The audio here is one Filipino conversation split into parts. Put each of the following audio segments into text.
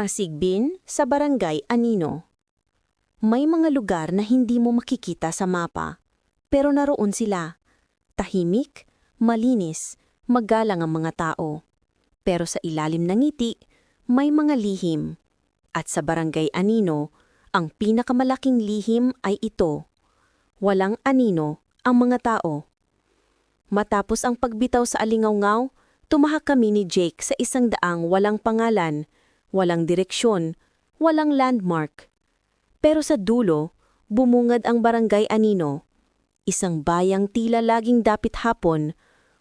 Asigbin sa Barangay Anino. May mga lugar na hindi mo makikita sa mapa, pero naroon sila. Tahimik, malinis, magalang ang mga tao. Pero sa ilalim ng ngiti, may mga lihim. At sa Barangay Anino, ang pinakamalaking lihim ay ito. Walang anino ang mga tao. Matapos ang pagbitaw sa alingawngaw, tumahak kami ni Jake sa isang daang walang pangalan, walang direksyon, walang landmark. Pero sa dulo, bumungad ang Barangay Anino. Isang bayang tila laging dapit hapon,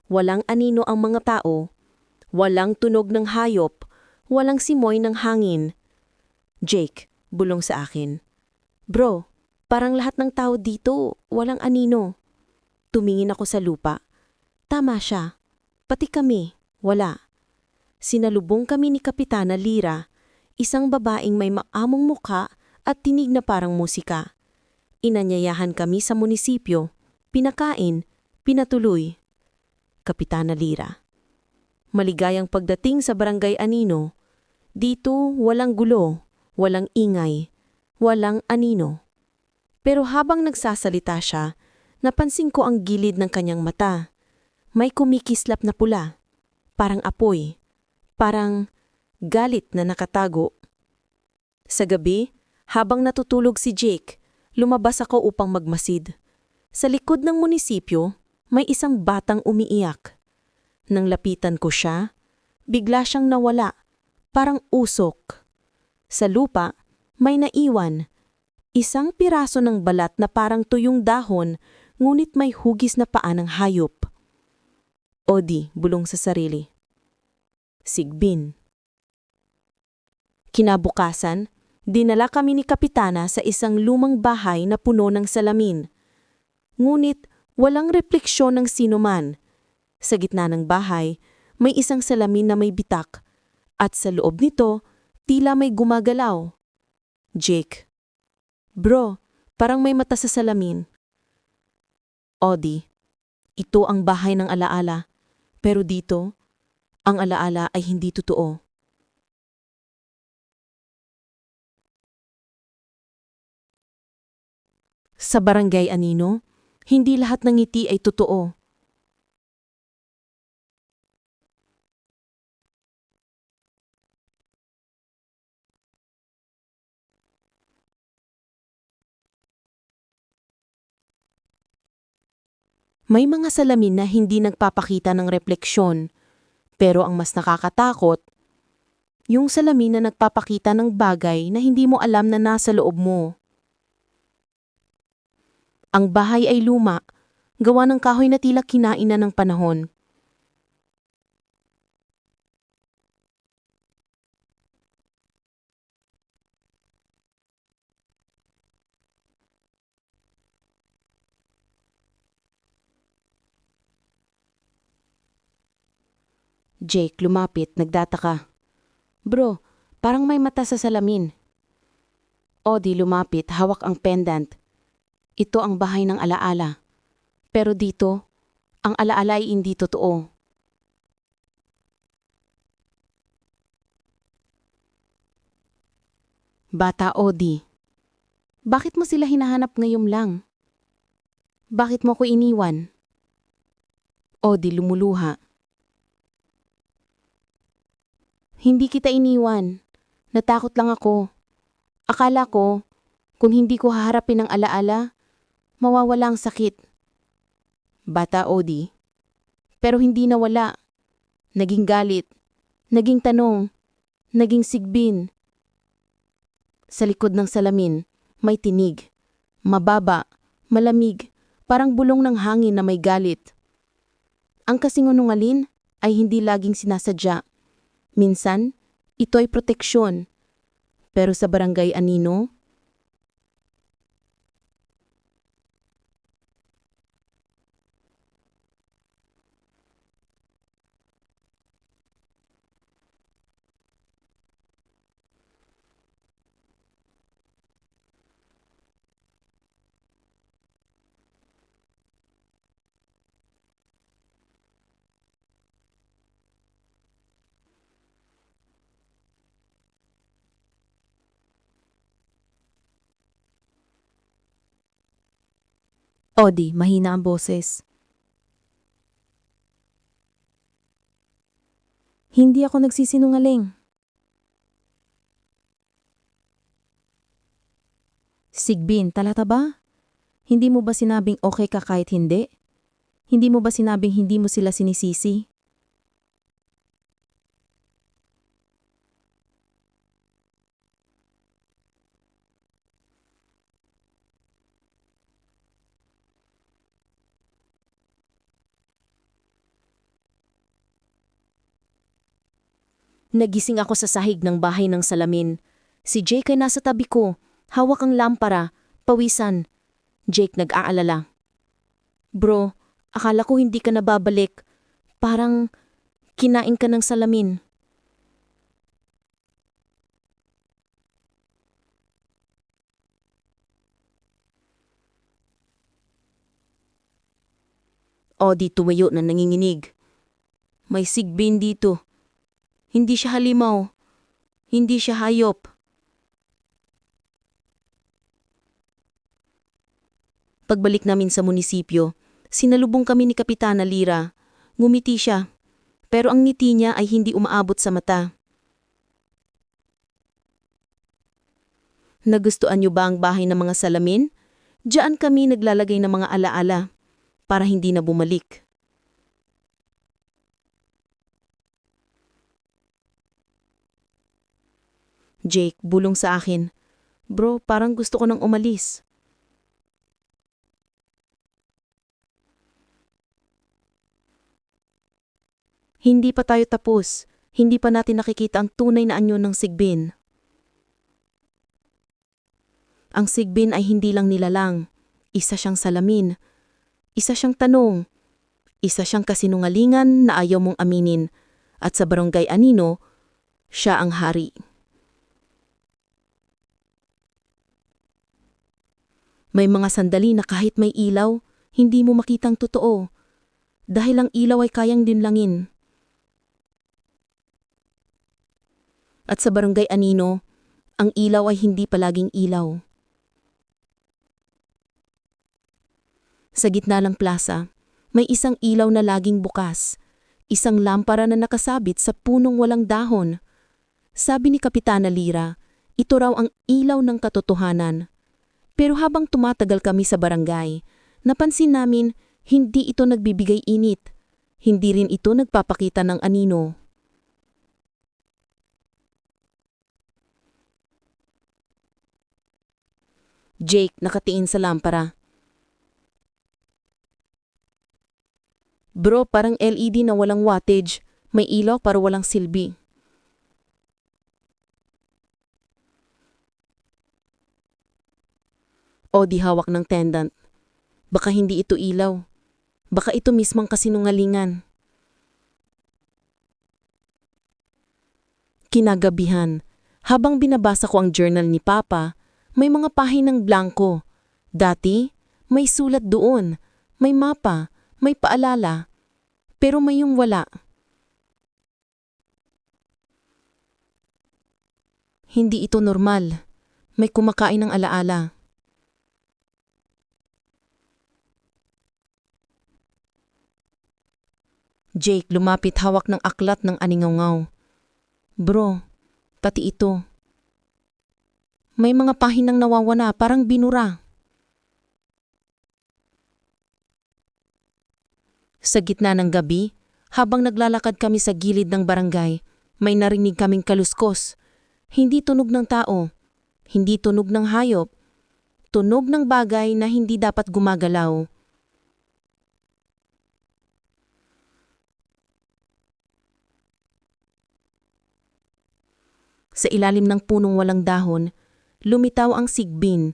walang anino ang mga tao, walang tunog ng hayop, walang simoy ng hangin. Jake, bulong sa akin. Bro, parang lahat ng tao dito, walang anino. Tumingin ako sa lupa. Tama siya. Pati kami, wala. Sinalubong kami ni Kapitana Lira, isang babaeng may maamong muka at tinig na parang musika. Inanyayahan kami sa munisipyo, pinakain, pinatuloy. Kapitana Lira. Maligayang pagdating sa Barangay Anino. Dito walang gulo, walang ingay, walang anino. Pero habang nagsasalita siya, napansin ko ang gilid ng kanyang mata. May kumikislap na pula, parang apoy. Parang galit na nakatago. Sa gabi, habang natutulog si Jake, lumabas ako upang magmasid. Sa likod ng munisipyo, may isang batang umiiyak. Nang lapitan ko siya, bigla siyang nawala, parang usok. Sa lupa, may naiwan. Isang piraso ng balat na parang tuyong dahon, ngunit may hugis na paa ng hayop. Odi, bulong sa sarili. Sigbin. Kinabukasan, dinala kami ni Kapitana sa isang lumang bahay na puno ng salamin. Ngunit walang refleksyon ng sinuman. Sa gitna ng bahay, may isang salamin na may bitak, at sa loob nito, tila may gumagalaw. Jake. Bro, parang may mata sa salamin. Odi, ito ang bahay ng alaala, pero dito, ang alaala ay hindi totoo. Sa Barangay Anino, hindi lahat ng ngiti ay totoo. May mga salamin na hindi nagpapakita ng refleksyon, pero ang mas nakakatakot, yung salamin na nagpapakita ng bagay na hindi mo alam na nasa loob mo. Ang bahay ay luma, gawa ng kahoy na tila kinain na ng panahon. Jake lumapit, nagdataka. Bro, parang may mata sa salamin. Odi lumapit, hawak ang pendant. Ito ang bahay ng alaala. Pero dito, ang alaala ay hindi totoo. Bata Odi, bakit mo sila hinahanap ngayon lang? Bakit mo ko iniwan? Odi lumuluha. Hindi kita iniwan. Natakot lang ako. Akala ko, kung hindi ko haharapin ang alaala, mawawala ang sakit. Bata Odi. Pero hindi nawala. Naging galit. Naging tanong. Naging sigbin. Sa likod ng salamin, may tinig. Mababa, malamig, parang bulong ng hangin na may galit. Ang kasinungaling ay hindi laging sinasadya. Minsan, ito ay proteksyon. Pero sa Barangay Anino, Odi, mahina ang boses. Hindi ako nagsisinungaling. Sigbin, talata ba? Hindi mo ba sinabing okay ka kahit hindi? Hindi mo ba sinabing hindi mo sila sinisisi? Nagising ako sa sahig ng bahay ng salamin. Si Jake ay nasa tabi ko, hawak ang lampara, pawisan. Jake nag-aalala. Bro, akala ko hindi ka nababalik. Parang kinain ka ng salamin. Odi tumayo na nanginginig. May sigbin dito. Hindi siya halimaw. Hindi siya hayop. Pagbalik namin sa munisipyo, sinalubong kami ni Kapitana Lira. Ngumiti siya, pero ang ngiti niya ay hindi umaabot sa mata. Nagustuhan niyo ba ang bahay ng mga salamin? Diyan kami naglalagay ng mga alaala para hindi na bumalik. Jake, bulong sa akin. Bro, parang gusto ko nang umalis. Hindi pa tayo tapos. Hindi pa natin nakikita ang tunay na anyo ng sigbin. Ang sigbin ay hindi lang nilalang. Isa siyang salamin. Isa siyang tanong. Isa siyang kasinungalingan na ayaw mong aminin. At sa barangay Anino, siya ang hari. May mga sandali na kahit may ilaw, hindi mo makitang totoo. Dahil ang ilaw ay kayang dinlangin. At sa barangay Anino, ang ilaw ay hindi palaging ilaw. Sa gitna ng plaza, may isang ilaw na laging bukas. Isang lampara na nakasabit sa punong walang dahon. Sabi ni Kapitana Lira, ito raw ang ilaw ng katotohanan. Pero habang tumatagal kami sa barangay, napansin namin hindi ito nagbibigay init. Hindi rin ito nagpapakita ng anino. Jake nakatingin sa lampara. Bro, parang LED na walang wattage. May ilaw pero walang silbi. O di hawak ng tendant. Baka hindi ito ilaw. Baka ito mismong kasinungalingan. Kinagabihan, habang binabasa ko ang journal ni Papa, may mga pahinang blanco. Dati, may sulat doon, may mapa, may paalala. Pero may yung wala. Hindi ito normal. May kumakain ng alaala. Jake lumapit hawak ng aklat ng aningaw-ngaw. Bro, pati ito. May mga pahinang nawawala parang binura. Sa gitna ng gabi, habang naglalakad kami sa gilid ng barangay, may narinig kaming kaluskos. Hindi tunog ng tao, hindi tunog ng hayop, tunog ng bagay na hindi dapat gumagalaw. Sa ilalim ng punong walang dahon, lumitaw ang sigbin.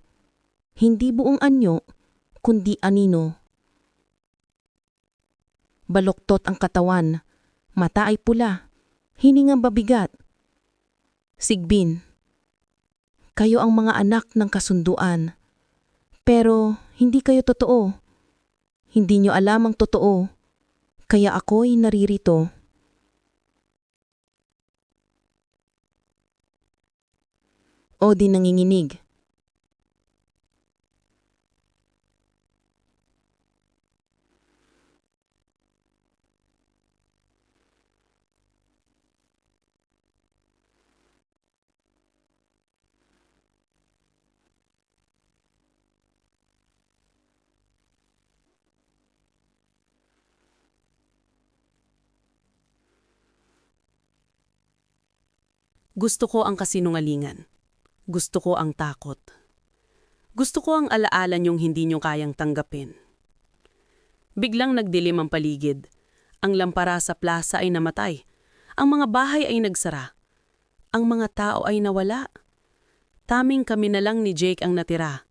Hindi buong anyo, kundi anino. Baloktot ang katawan, mata ay pula, hiningang babigat. Sigbin, kayo ang mga anak ng kasunduan. Pero hindi kayo totoo. Hindi nyo alam ang totoo. Kaya ako'y naririto. O di nanginginig. Gusto ko ang kasinungalingan. Gusto ko ang takot. Gusto ko ang alaala niyong hindi niyo kayang tanggapin. Biglang nagdilim ang paligid. Ang lampara sa plaza ay namatay. Ang mga bahay ay nagsara. Ang mga tao ay nawala. Taming kami na lang ni Jake ang natira.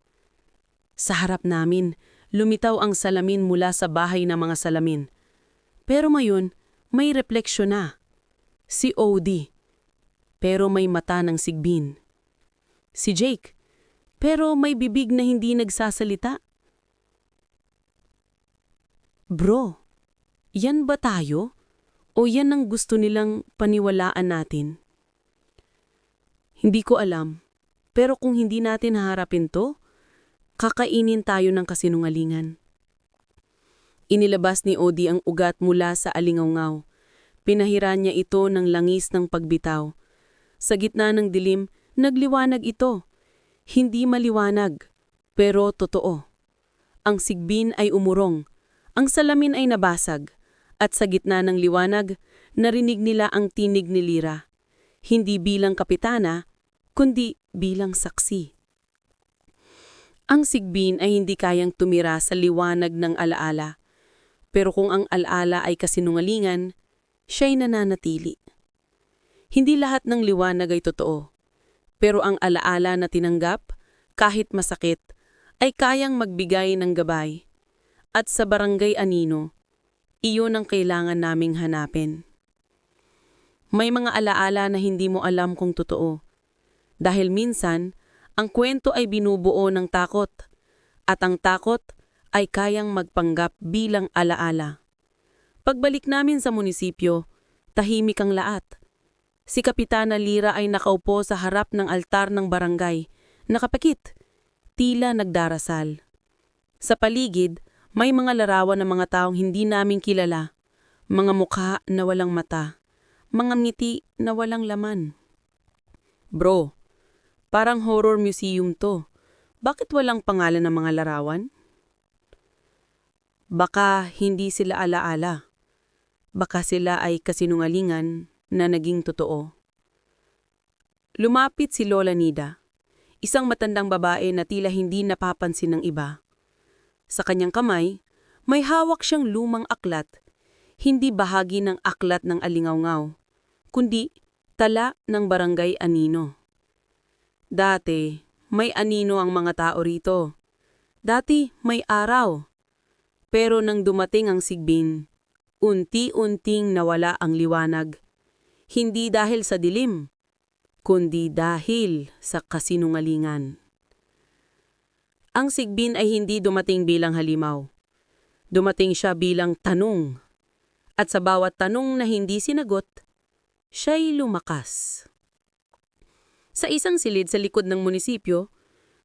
Sa harap namin, lumitaw ang salamin mula sa bahay ng mga salamin. Pero ngayon, may refleksyon na. Si Odie. Pero may mata ng sigbin. Si Jake. Pero may bibig na hindi nagsasalita. Bro, yan ba tayo? O yan ang gusto nilang paniwalaan natin? Hindi ko alam. Pero kung hindi natin haharapin to, kakainin tayo ng kasinungalingan. Inilabas ni Odie ang ugat mula sa alingawngaw. Pinahiran niya ito ng langis ng pagbitaw. Sa gitna ng dilim, nagliwanag ito. Hindi maliwanag, pero totoo. Ang sigbin ay umurong. Ang salamin ay nabasag. At sa gitna ng liwanag, narinig nila ang tinig ni Lyra. Hindi bilang kapitana, kundi bilang saksi. Ang sigbin ay hindi kayang tumira sa liwanag ng alaala. Pero kung ang alaala ay kasinungalingan, siya'y nananatili. Hindi lahat ng liwanag ay totoo. Pero ang alaala na tinanggap, kahit masakit, ay kayang magbigay ng gabay. At sa Barangay Anino, iyon ang kailangan naming hanapin. May mga alaala na hindi mo alam kung totoo. Dahil minsan, ang kwento ay binubuo ng takot. At ang takot ay kayang magpanggap bilang alaala. Pagbalik namin sa munisipyo, tahimik ang lahat. Si Kapitana Lyra ay nakaupo sa harap ng altar ng barangay, nakapakit, tila nagdarasal. Sa paligid, may mga larawan ng mga taong hindi namin kilala, mga mukha na walang mata, mga ngiti na walang laman. Bro, parang horror museum to. Bakit walang pangalan ng mga larawan? Baka hindi sila alaala. Baka sila ay kasinungalingan na naging totoo. Lumapit si Lola Nida, isang matandang babae na tila hindi napapansin ng iba. Sa kanyang kamay, may hawak siyang lumang aklat, hindi bahagi ng aklat ng alingawngaw, kundi tala ng Barangay Anino. Dati, may anino ang mga tao rito. Dati, may araw. Pero nang dumating ang sigbin, unti-unting nawala ang liwanag. Hindi dahil sa dilim, kundi dahil sa kasinungalingan. Ang sigbin ay hindi dumating bilang halimaw. Dumating siya bilang tanong. At sa bawat tanong na hindi sinagot, siya'y lumakas. Sa isang silid sa likod ng munisipyo,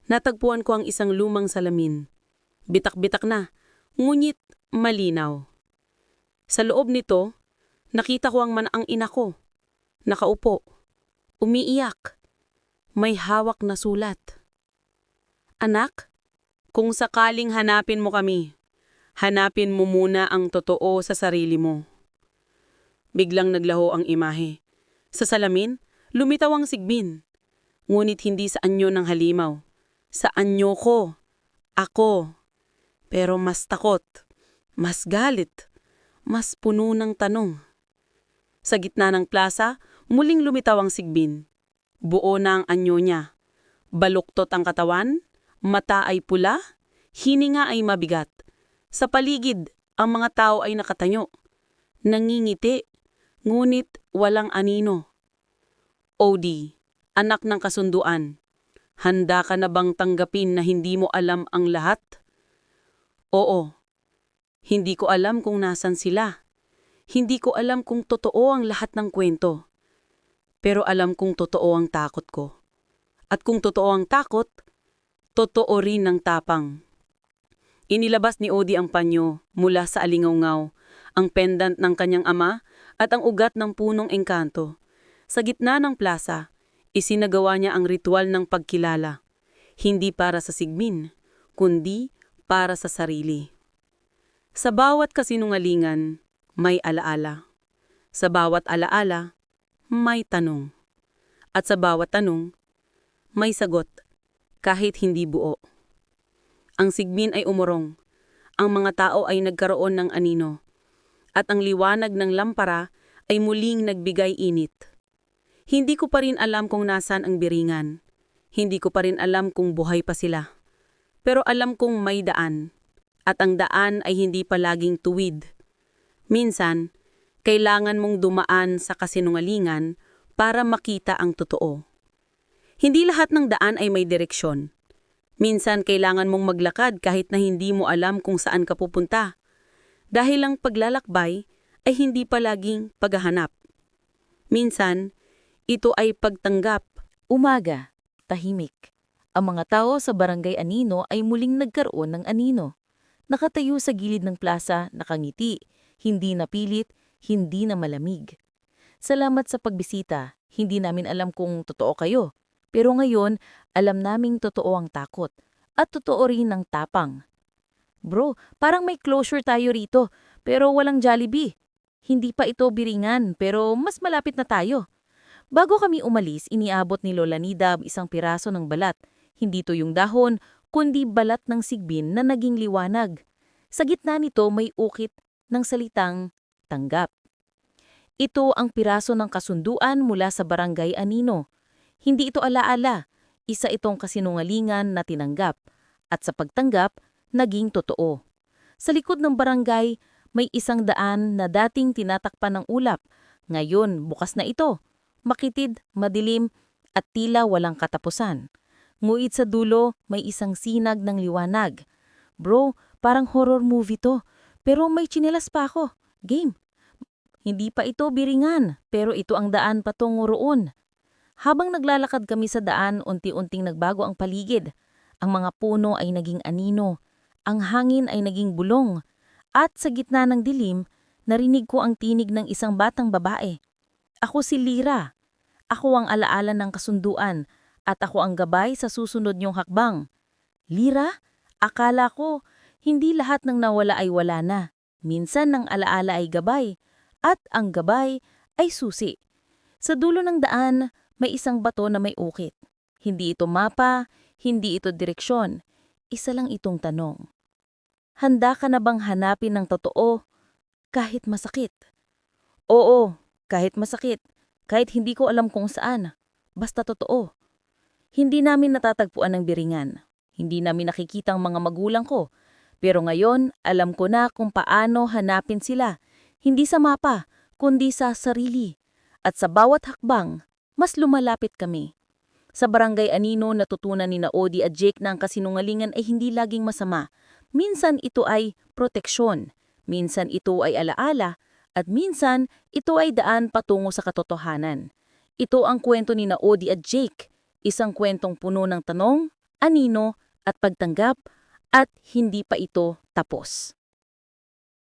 natagpuan ko ang isang lumang salamin. Bitak-bitak na, ngunit malinaw. Sa loob nito, nakita ko ang manaang ina ko. Nakaupo, umiiyak, may hawak na sulat. Anak, kung sakaling hanapin mo kami, hanapin mo muna ang totoo sa sarili mo. Biglang naglaho ang imahe. Sa salamin, lumitaw ang sigbin. Ngunit hindi sa anyo ng halimaw. Sa anyo ko, ako. Pero mas takot, mas galit, mas puno ng tanong. Sa gitna ng plaza, muling lumitaw ang sigbin. Buo na ang anyo niya. Baluktot ang katawan, mata ay pula, hininga ay mabigat. Sa paligid, ang mga tao ay nakatayo. Nangingiti, ngunit walang anino. Odie, anak ng kasunduan, handa ka na bang tanggapin na hindi mo alam ang lahat? Oo, hindi ko alam kung nasan sila. Hindi ko alam kung totoo ang lahat ng kwento. Pero alam kung totoo ang takot ko. At kung totoo ang takot, totoo rin ang tapang. Inilabas ni Odie ang panyo mula sa alingawngaw, ang pendant ng kanyang ama at ang ugat ng punong engkanto. Sa gitna ng plaza, isinagawa niya ang ritual ng pagkilala. Hindi para sa sigbin, kundi para sa sarili. Sa bawat kasinungalingan, may alaala. Sa bawat alaala, may tanong. At sa bawat tanong, may sagot, kahit hindi buo. Ang sigbin ay umurong. Ang mga tao ay nagkaroon ng anino. At ang liwanag ng lampara ay muling nagbigay init. Hindi ko pa rin alam kung nasan ang biringan. Hindi ko pa rin alam kung buhay pa sila. Pero alam kong may daan. At ang daan ay hindi palaging tuwid. Minsan, kailangan mong dumaan sa kasinungalingan para makita ang totoo. Hindi lahat ng daan ay may direksyon. Minsan kailangan mong maglakad kahit na hindi mo alam kung saan ka pupunta. Dahil ang paglalakbay ay hindi palaging paghahanap. Minsan, ito ay pagtanggap. Umaga, tahimik. Ang mga tao sa Barangay Anino ay muling nagkaroon ng anino. Nakatayo sa gilid ng plaza, nakangiti, hindi napilit, hindi na malamig. Salamat sa pagbisita. Hindi namin alam kung totoo kayo. Pero ngayon, alam naming totoo ang takot. At totoo rin ang tapang. Bro, parang may closure tayo rito, pero walang Jollibee. Hindi pa ito biringan, pero mas malapit na tayo. Bago kami umalis, iniabot ni Lola Nida isang piraso ng balat. Hindi to yung dahon, kundi balat ng sigbin na naging liwanag. Sa gitna nito may ukit ng salitang tanggap. Ito ang piraso ng kasunduan mula sa Barangay Anino. Hindi ito alaala, isa itong kasinungalingan na tinanggap. At sa pagtanggap, naging totoo. Sa likod ng barangay, may isang daan na dating tinatakpan ng ulap. Ngayon, bukas na ito. Makitid, madilim, at tila walang katapusan. Nguit sa dulo, may isang sinag ng liwanag. Bro, parang horror movie to. Pero may tsinelas pa ako. Game. Hindi pa ito biringan, pero ito ang daan patungo roon. Habang naglalakad kami sa daan, unti-unting nagbago ang paligid. Ang mga puno ay naging anino. Ang hangin ay naging bulong. At sa gitna ng dilim, narinig ko ang tinig ng isang batang babae. Ako si Lira. Ako ang alaala ng kasunduan at ako ang gabay sa susunod niyong hakbang. Lira, akala ko, hindi lahat ng nawala ay wala na. Minsan ang alaala ay gabay at ang gabay ay susi. Sa dulo ng daan, may isang bato na may ukit. Hindi ito mapa, hindi ito direksyon. Isa lang itong tanong. Handa ka na bang hanapin ng totoo kahit masakit? Oo, kahit masakit. Kahit hindi ko alam kung saan. Basta totoo. Hindi namin natatagpuan ng biringan. Hindi namin nakikita ang mga magulang ko. Pero ngayon, alam ko na kung paano hanapin sila. Hindi sa mapa, kundi sa sarili. At sa bawat hakbang, mas lumalapit kami. Sa Barangay Anino, natutunan ni Odi at Jake na ang kasinungalingan ay hindi laging masama. Minsan ito ay proteksyon, minsan ito ay alaala, at minsan ito ay daan patungo sa katotohanan. Ito ang kwento ni Odi at Jake, isang kwentong puno ng tanong, anino, at pagtanggap, at hindi pa ito tapos.